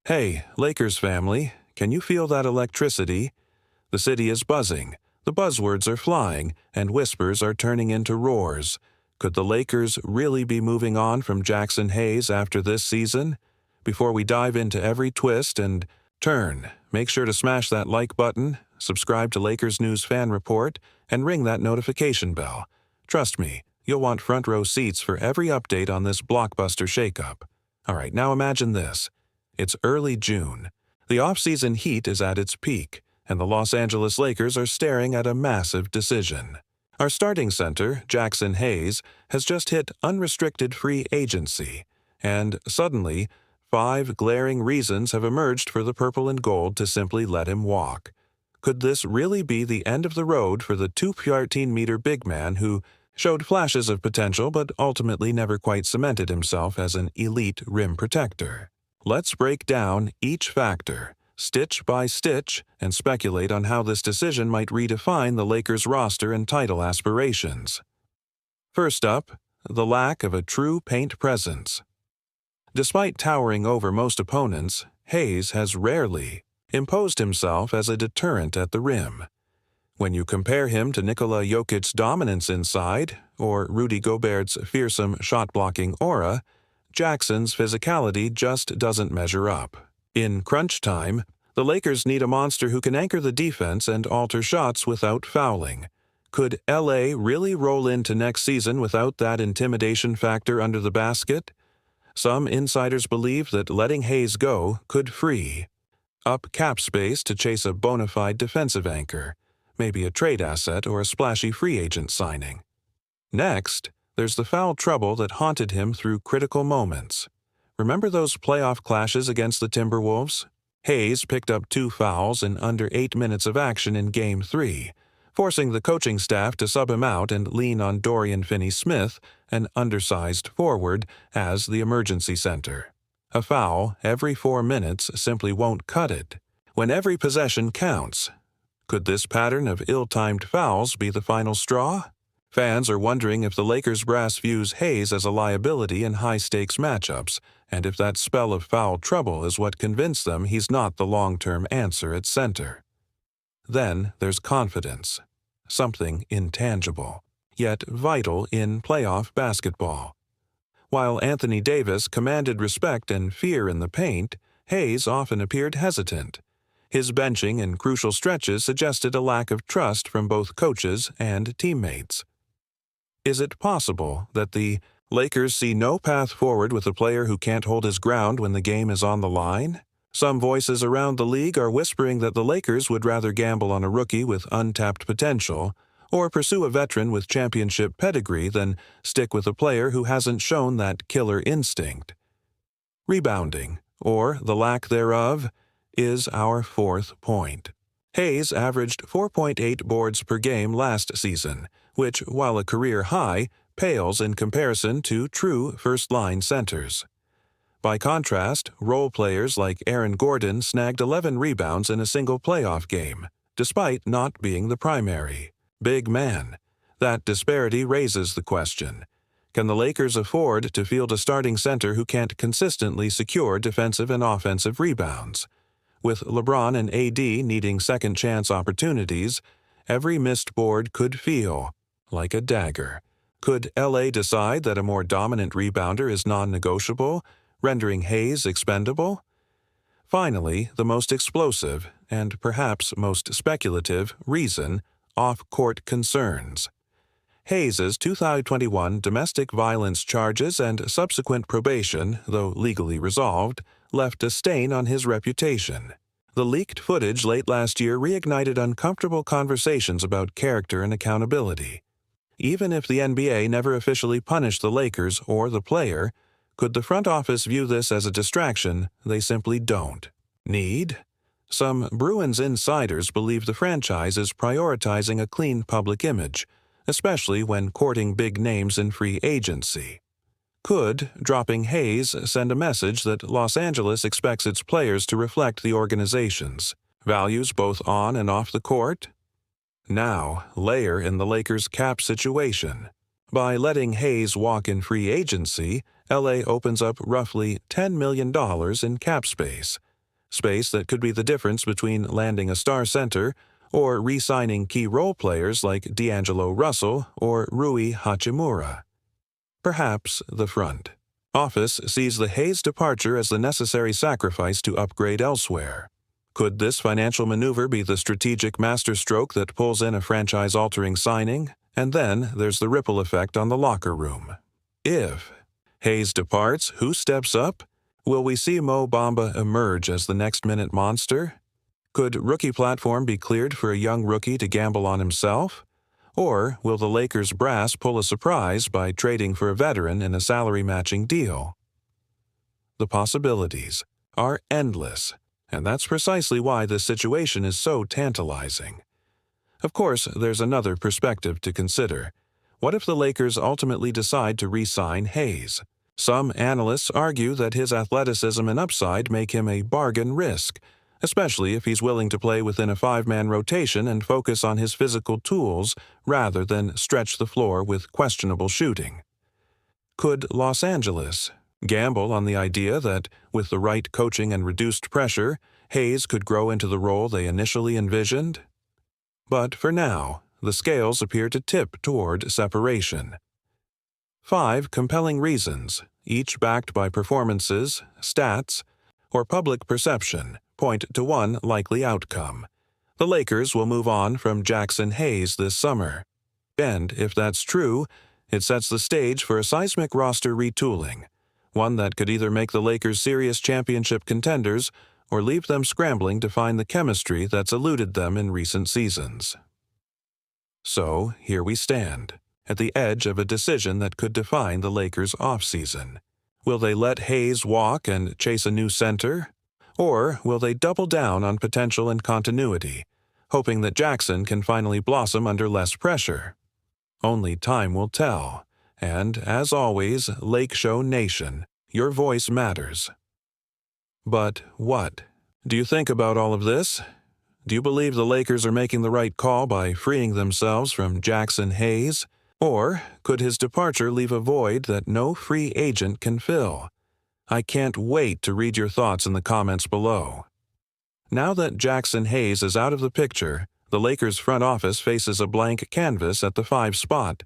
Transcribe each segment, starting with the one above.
Hey, Lakers family, can you feel that electricity? The city is buzzing, the buzzwords are flying, and whispers are turning into roars. Could the Lakers really be moving on from Jaxson Hayes after this season? Before we dive into every twist and turn, make sure to smash that like button, subscribe to Lakers News Fan Report, and ring that notification bell. Trust me, you'll want front row seats for every update on this blockbuster shakeup. Alright, now imagine this. It's early June. The off-season heat is at its peak, and the Los Angeles Lakers are staring at a massive decision. Our starting center, Jaxson Hayes, has just hit unrestricted free agency, and suddenly, 5 glaring reasons have emerged for the purple and gold to simply let him walk. Could this really be the end of the road for the 213-meter big man who showed flashes of potential but ultimately never quite cemented himself as an elite rim protector? Let's break down each factor, stitch by stitch, and speculate on how this decision might redefine the Lakers' roster and title aspirations. First up, the lack of a true paint presence. Despite towering over most opponents, Hayes has rarely imposed himself as a deterrent at the rim. When you compare him to Nikola Jokic's dominance inside, or Rudy Gobert's fearsome shot-blocking aura, Jackson's physicality just doesn't measure up. In crunch time, the Lakers need a monster who can anchor the defense and alter shots without fouling. Could LA really roll into next season without that intimidation factor under the basket? Some insiders believe that letting Hayes go could free up cap space to chase a bona fide defensive anchor, maybe a trade asset or a splashy free agent signing. Next, there's the foul trouble that haunted him through critical moments. Remember those playoff clashes against the Timberwolves? Hayes picked up 2 fouls in under 8 minutes of action in Game 3, forcing the coaching staff to sub him out and lean on Dorian Finney-Smith, an undersized forward, as the emergency center. A foul every 4 minutes simply won't cut it. When every possession counts, could this pattern of ill-timed fouls be the final straw? Fans are wondering if the Lakers brass views Hayes as a liability in high-stakes matchups, and if that spell of foul trouble is what convinced them he's not the long-term answer at center. Then there's confidence, something intangible, yet vital in playoff basketball. While Anthony Davis commanded respect and fear in the paint, Hayes often appeared hesitant. His benching in crucial stretches suggested a lack of trust from both coaches and teammates. Is it possible that the Lakers see no path forward with a player who can't hold his ground when the game is on the line? Some voices around the league are whispering that the Lakers would rather gamble on a rookie with untapped potential or pursue a veteran with championship pedigree than stick with a player who hasn't shown that killer instinct. Rebounding, or the lack thereof, is our fourth point. Hayes averaged 4.8 boards per game last season, which, while a career high, pales in comparison to true first-line centers. By contrast, role players like Aaron Gordon snagged 11 rebounds in a single playoff game, despite not being the primary big man. That disparity raises the question: can the Lakers afford to field a starting center who can't consistently secure defensive and offensive rebounds? With LeBron and AD needing second-chance opportunities, every missed board could feel like a dagger. Could LA decide that a more dominant rebounder is non-negotiable, rendering Hayes expendable? Finally, the most explosive, and perhaps most speculative, reason: off-court concerns. Hayes' 2021 domestic violence charges and subsequent probation, though legally resolved, left a stain on his reputation. The leaked footage late last year reignited uncomfortable conversations about character and accountability. Even if the NBA never officially punished the Lakers or the player, could the front office view this as a distraction they simply don't need? Some Bruins insiders believe the franchise is prioritizing a clean public image, especially when courting big names in free agency. Could dropping Hayes send a message that Los Angeles expects its players to reflect the organization's values both on and off the court? Now, layer in the Lakers' cap situation. By letting Hayes walk in free agency, LA opens up roughly $10 million in cap space. space that could be the difference between landing a star center or re-signing key role players like D'Angelo Russell or Rui Hachimura. Perhaps the front office sees the Hayes departure as the necessary sacrifice to upgrade elsewhere. Could this financial maneuver be the strategic masterstroke that pulls in a franchise-altering signing? And then there's the ripple effect on the locker room. If Hayes departs, who steps up? Will we see Mo Bamba emerge as the next-minute monster? Could rookie platform be cleared for a young rookie to gamble on himself? Or will the Lakers brass pull a surprise by trading for a veteran in a salary-matching deal? The possibilities are endless, and that's precisely why this situation is so tantalizing. Of course, there's another perspective to consider. What if the Lakers ultimately decide to re-sign Hayes? Some analysts argue that his athleticism and upside make him a bargain risk, especially if he's willing to play within a five-man rotation and focus on his physical tools rather than stretch the floor with questionable shooting. Could Los Angeles gamble on the idea that, with the right coaching and reduced pressure, Hayes could grow into the role they initially envisioned? But for now, the scales appear to tip toward separation. 5 compelling reasons, each backed by performances, stats, or public perception, point to one likely outcome. The Lakers will move on from Jaxson Hayes this summer. And if that's true, it sets the stage for a seismic roster retooling, one that could either make the Lakers serious championship contenders or leave them scrambling to find the chemistry that's eluded them in recent seasons. So, here we stand, at the edge of a decision that could define the Lakers' offseason. Will they let Hayes walk and chase a new center? Or will they double down on potential and continuity, hoping that Jaxson can finally blossom under less pressure? Only time will tell. And, as always, Lake Show Nation, your voice matters. But what? Do you think about all of this? Do you believe the Lakers are making the right call by freeing themselves from Jaxson Hayes? Or could his departure leave a void that no free agent can fill? I can't wait to read your thoughts in the comments below. Now that Jaxson Hayes is out of the picture, the Lakers front office faces a blank canvas at the 5 spot.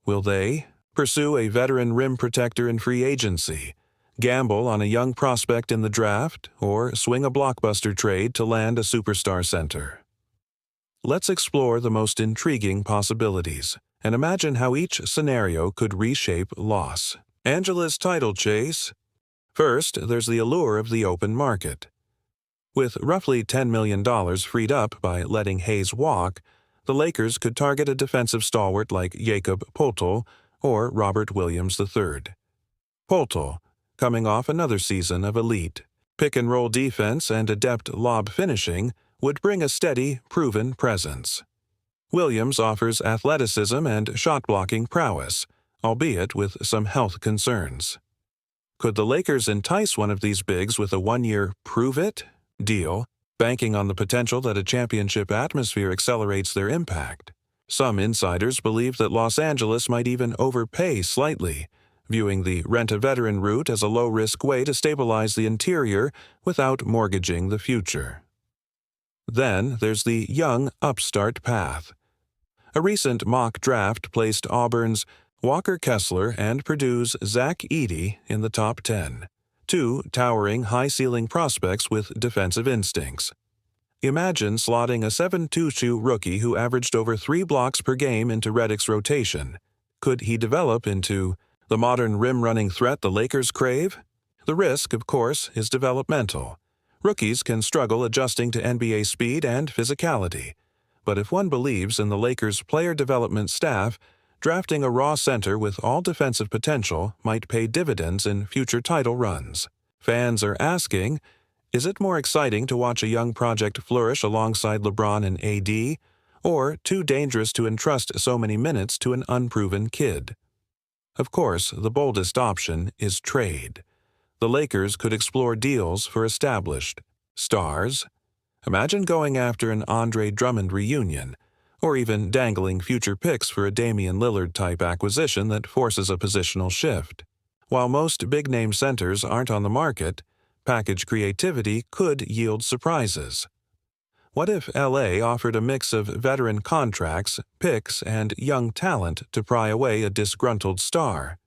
Will they pursue a veteran rim protector in free agency, gamble on a young prospect in the draft, or swing a blockbuster trade to land a superstar center? Let's explore the most intriguing possibilities and imagine how each scenario could reshape Los Angeles' title chase. First, there's the allure of the open market. With roughly $10 million freed up by letting Hayes walk, the Lakers could target a defensive stalwart like Jakob Poeltl or Robert Williams III. Poeltl, coming off another season of elite pick-and-roll defense and adept lob finishing, would bring a steady, proven presence. Williams offers athleticism and shot-blocking prowess, albeit with some health concerns. Could the Lakers entice one of these bigs with a one-year prove-it deal, banking on the potential that a championship atmosphere accelerates their impact? Some insiders believe that Los Angeles might even overpay slightly, viewing the rent-a-veteran route as a low-risk way to stabilize the interior without mortgaging the future. Then there's the young upstart path. A recent mock draft placed Auburn's Walker Kessler and Purdue's Zach Edey in the top 10, 2 towering high-ceiling prospects with defensive instincts. Imagine slotting a 7'2" shoe rookie who averaged over 3 blocks per game into Redick's rotation. Could he develop into the modern rim-running threat the Lakers crave? The risk, of course, is developmental. Rookies can struggle adjusting to NBA speed and physicality. But if one believes in the Lakers' player development staff, drafting a raw center with all defensive potential might pay dividends in future title runs. Fans are asking, is it more exciting to watch a young project flourish alongside LeBron and AD, or too dangerous to entrust so many minutes to an unproven kid? Of course, the boldest option is trade. The Lakers could explore deals for established stars. Imagine going after an Andre Drummond reunion, or even dangling future picks for a Damian Lillard-type acquisition that forces a positional shift. While most big-name centers aren't on the market, package creativity could yield surprises. What if LA offered a mix of veteran contracts, picks, and young talent to pry away a disgruntled star?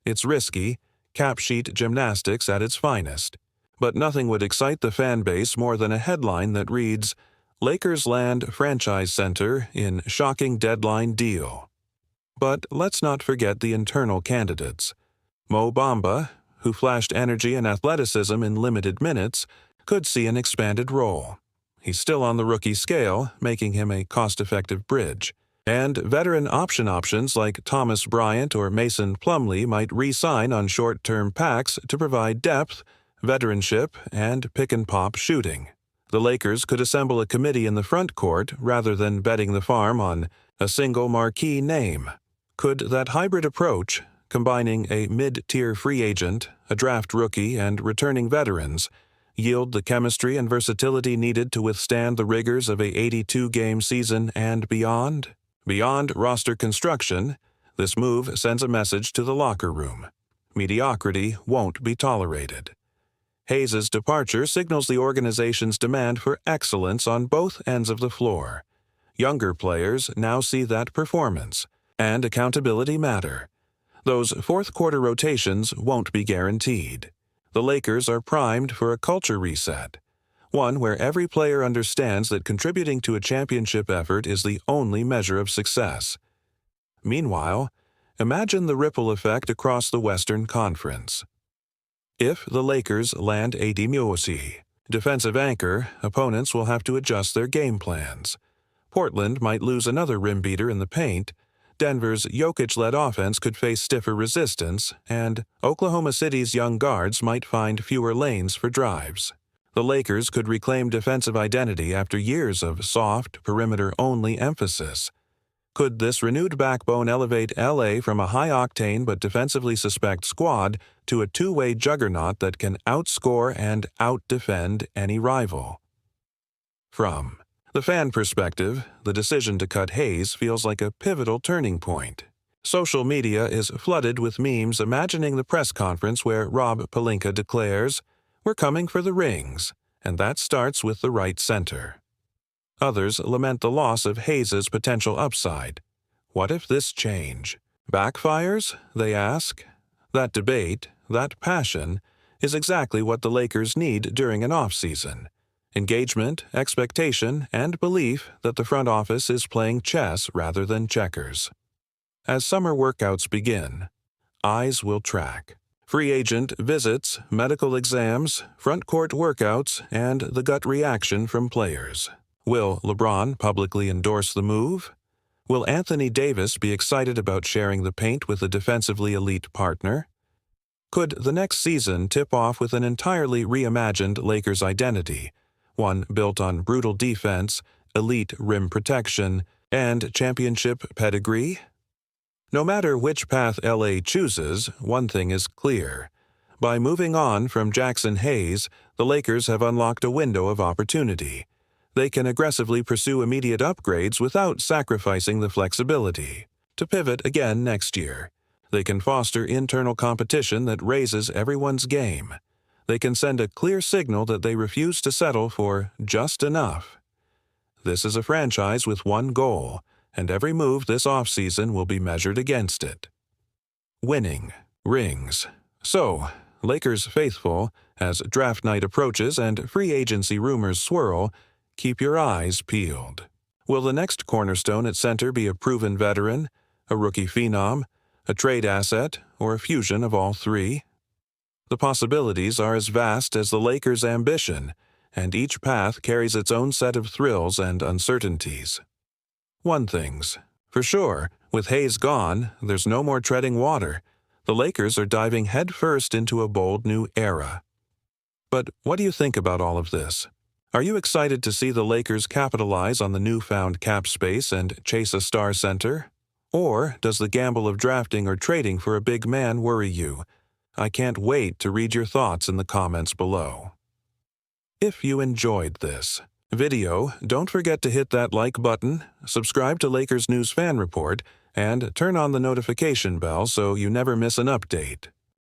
It's risky, cap sheet gymnastics at its finest, but nothing would excite the fan base more than a headline that reads, "Lakers land franchise center in shocking deadline deal." But let's not forget the internal candidates. Mo Bamba, who flashed energy and athleticism in limited minutes, could see an expanded role. He's still on the rookie scale, making him a cost-effective bridge. And veteran options like Thomas Bryant or Mason Plumlee might re-sign on short-term packs to provide depth, veteranship, and pick-and-pop shooting. The Lakers could assemble a committee in the front court rather than betting the farm on a single marquee name. Could that hybrid approach, combining a mid-tier free agent, a draft rookie, and returning veterans, yield the chemistry and versatility needed to withstand the rigors of a 82-game season and beyond? Beyond roster construction, this move sends a message to the locker room. Mediocrity won't be tolerated. Hayes' departure signals the organization's demand for excellence on both ends of the floor. Younger players now see that performance and accountability matter. Those fourth-quarter rotations won't be guaranteed. The Lakers are primed for a culture reset, one where every player understands that contributing to a championship effort is the only measure of success. Meanwhile, imagine the ripple effect across the Western Conference. If the Lakers land A.D. Muosi, defensive anchor, opponents will have to adjust their game plans. Portland might lose another rim beater in the paint, Denver's Jokic-led offense could face stiffer resistance, and Oklahoma City's young guards might find fewer lanes for drives. The Lakers could reclaim defensive identity after years of soft, perimeter-only emphasis. Could this renewed backbone elevate LA from a high-octane but defensively suspect squad to a two-way juggernaut that can outscore and out-defend any rival? From the fan perspective, the decision to cut Hayes feels like a pivotal turning point. Social media is flooded with memes imagining the press conference where Rob Pelinka declares, "We're coming for the rings," and that starts with the right center. Others lament the loss of Hayes' potential upside. What if this change backfires, they ask? That debate, that passion, is exactly what the Lakers need during an offseason. Engagement, expectation, and belief that the front office is playing chess rather than checkers. As summer workouts begin, eyes will track free agent visits, medical exams, front court workouts, and the gut reaction from players. Will LeBron publicly endorse the move? Will Anthony Davis be excited about sharing the paint with a defensively elite partner? Could the next season tip off with an entirely reimagined Lakers identity, one built on brutal defense, elite rim protection, and championship pedigree? No matter which path LA chooses, one thing is clear. By moving on from Jaxson Hayes, the Lakers have unlocked a window of opportunity. They can aggressively pursue immediate upgrades without sacrificing the flexibility to pivot again next year. They can foster internal competition that raises everyone's game. They can send a clear signal that they refuse to settle for just enough. This is a franchise with one goal, and every move this offseason will be measured against it. Winning rings. So, Lakers faithful, as draft night approaches and free agency rumors swirl, keep your eyes peeled. Will the next cornerstone at center be a proven veteran, a rookie phenom, a trade asset, or a fusion of all three? The possibilities are as vast as the Lakers' ambition, and each path carries its own set of thrills and uncertainties. One thing's for sure, with Hayes gone, there's no more treading water. The Lakers are diving headfirst into a bold new era. But what do you think about all of this? Are you excited to see the Lakers capitalize on the newfound cap space and chase a star center? Or does the gamble of drafting or trading for a big man worry you? I can't wait to read your thoughts in the comments below. If you enjoyed this video, don't forget to hit that like button, subscribe to Lakers News Fan Report, and turn on the notification bell so you never miss an update.